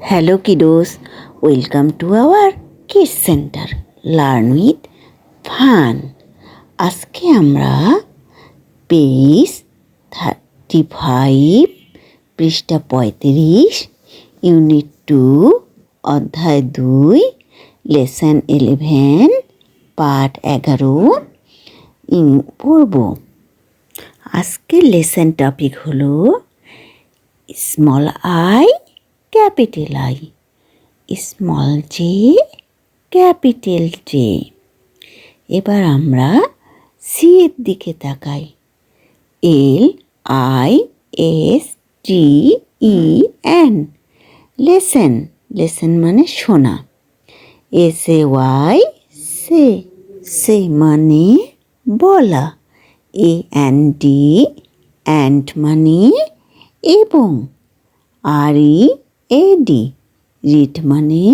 Hello kiddos, welcome to our Kids Center. Learn with Fun. আজকে আমরা page 35 পৃষ্ঠা 35 unit 2 অধ্যায় 2 লেসন 11 পার্ট 11 পড়ব। আজকের লেসন টপিক হলো small I capital I, small J capital J. এবার আমরা সি এর দিকে তাকাই। LISTEN, লেসেন, লেসেন মানে শোনা। SAY, সে, সে মানে বলা। AND, অ্যান্ড মানে এবং। READ, রিড মানে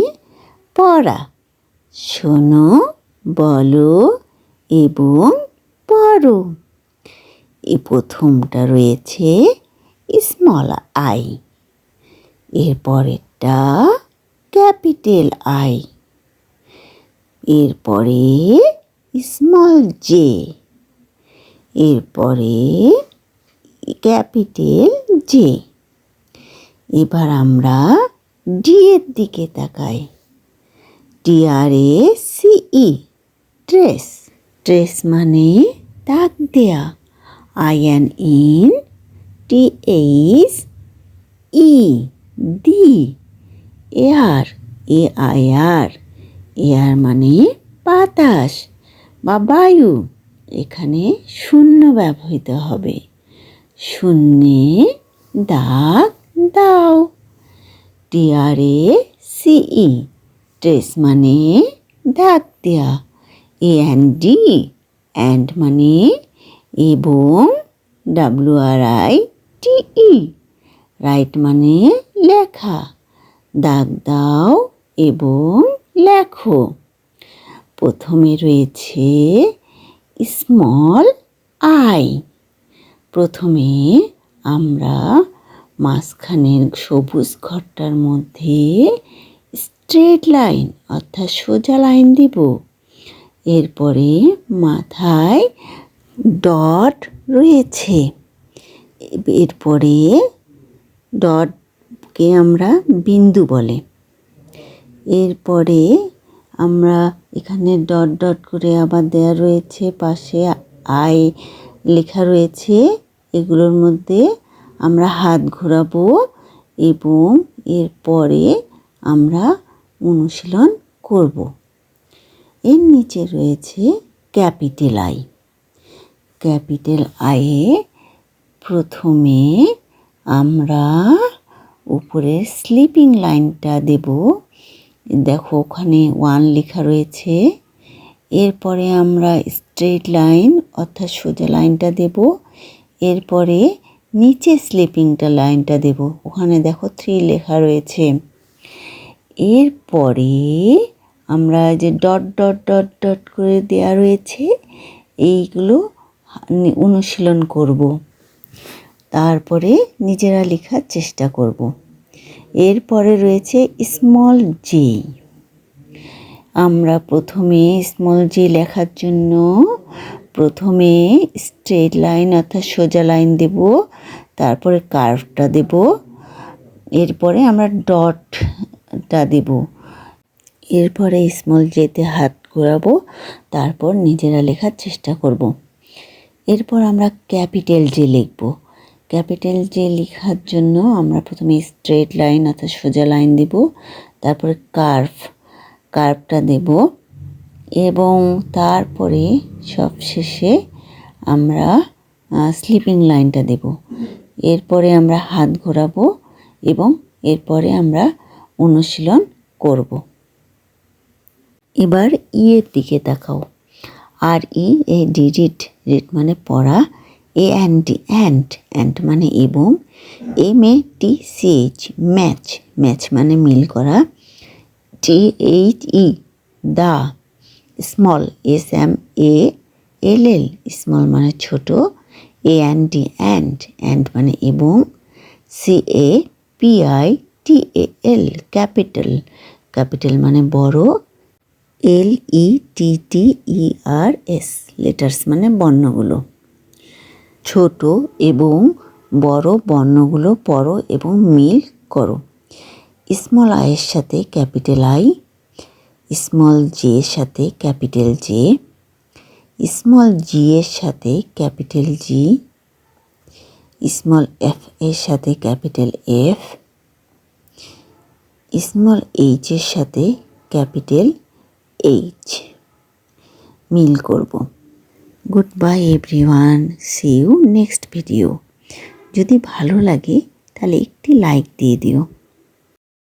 পড়া। শোনো, বলো এবং পড়ো। এই প্রথমটা রয়েছে স্মল আই, এরপরেরটা ক্যাপিটাল আই, এরপরে স্মল জে, এরপরে ক্যাপিটাল জে। এবার আমরা ডি এর দিকে তাকাই। TRACE, ট্রেস, ট্রেস মানে দাগ দেয়া। INTHE, দি। এয়ার, AIR, এয়ার মানে বাতাস বা বায়ু। এখানে শূন্য ব্যবহৃত হবে। শূন্যে দাগ দাও। TRACE, ট্রেস মানে দাগ দেয়া। AND, অ্যান্ড মানে এবং। WRITE, রাইট মানে লেখা। দাগ দাও এবং লেখো। প্রথমে রয়েছে স্মল আই। প্রথমে আমরা মাঝখানের সবুজ ঘরটার মধ্যে স্ট্রেট লাইন অর্থাৎ সোজা লাইন দিব। এরপরে মাথায় ডট রয়েছে। এরপরে ডটকে আমরা বিন্দু বলে। এরপরে আমরা এখানে ডট ডট করে আবার দেয়া রয়েছে, পাশে আই লেখা রয়েছে। এগুলোর মধ্যে আমরা হাত ঘোরাবো এবং এরপরে আমরা অনুশীলন করব। এর নিচে রয়েছে ক্যাপিটাল আই। ক্যাপিটাল আইয়ে প্রথমে আমরা উপরের স্লিপিং লাইনটা দেব। দেখো ওখানে 1 লেখা রয়েছে। এরপরে আমরা স্ট্রেট লাইন অর্থাৎ সোজা লাইনটা দেব। এরপরে নিচে স্লিপিংটা লাইনটা দেব। ওখানে দেখো 3 লেখা রয়েছে। এরপরে আমরা যে ডট ডট ডট ডট করে দেয়া রয়েছে এইগুলো অনুশীলন করব। তারপরে নিজেরা লেখার চেষ্টা করব। এরপরে রয়েছে স্মল জে। আমরা প্রথমে স্মল জে লেখার জন্য প্রথমে স্ট্রেট লাইন অর্থাৎ সোজা লাইন দেব, তারপরে কার্ভটা দেব, এরপরে আমরা ডটটা দেব। এরপরে স্মল জেতে হাত ঘোরাবো, তারপর নিজেরা লেখার চেষ্টা করব। এরপর আমরা ক্যাপিটাল জে লিখব। ক্যাপিটাল জে লেখার জন্য আমরা প্রথমে স্ট্রেট লাইন অর্থাৎ সোজা লাইন দেব, তারপরে কার্ভটা দেব এবং তারপরে সবশেষে আমরা স্লিপিং লাইনটা দেব। এরপরে আমরা হাত ঘোরাবো এবং এরপরে আমরা অনুশীলন করব। এবার এর দিকে তাকাও। READ, রিড, রিড মানে পড়া। AND, অ্যান্ড মানে এবং। MATCH, ম্যাচ, ম্যাচ মানে মিল করা। THE, the. Small, SMALL, small মানে ছোট। AND, অ্যান্ড মানে এবং। CAPI, TAL ক্যাপিটাল, ক্যাপিটাল মানে বড়, LETTERS লেটার্স মানে বর্ণগুলো। ছোট এবং বড় বর্ণগুলো পড়ো এবং মিল করো। স্মল আই এর সাথে ক্যাপিটাল আই, স্মল জে এর সাথে ক্যাপিটাল জে, স্মল জি এর সাথে ক্যাপিটাল জি, স্মল এফ এর সাথে ক্যাপিটাল এফ, স্মল এইচ এর সাথে ক্যাপিটাল এইচ মিল করব। Good bye everyone, see you next video. যদি ভালো লাগে তাহলে একটি লাইক দিয়ে দিও।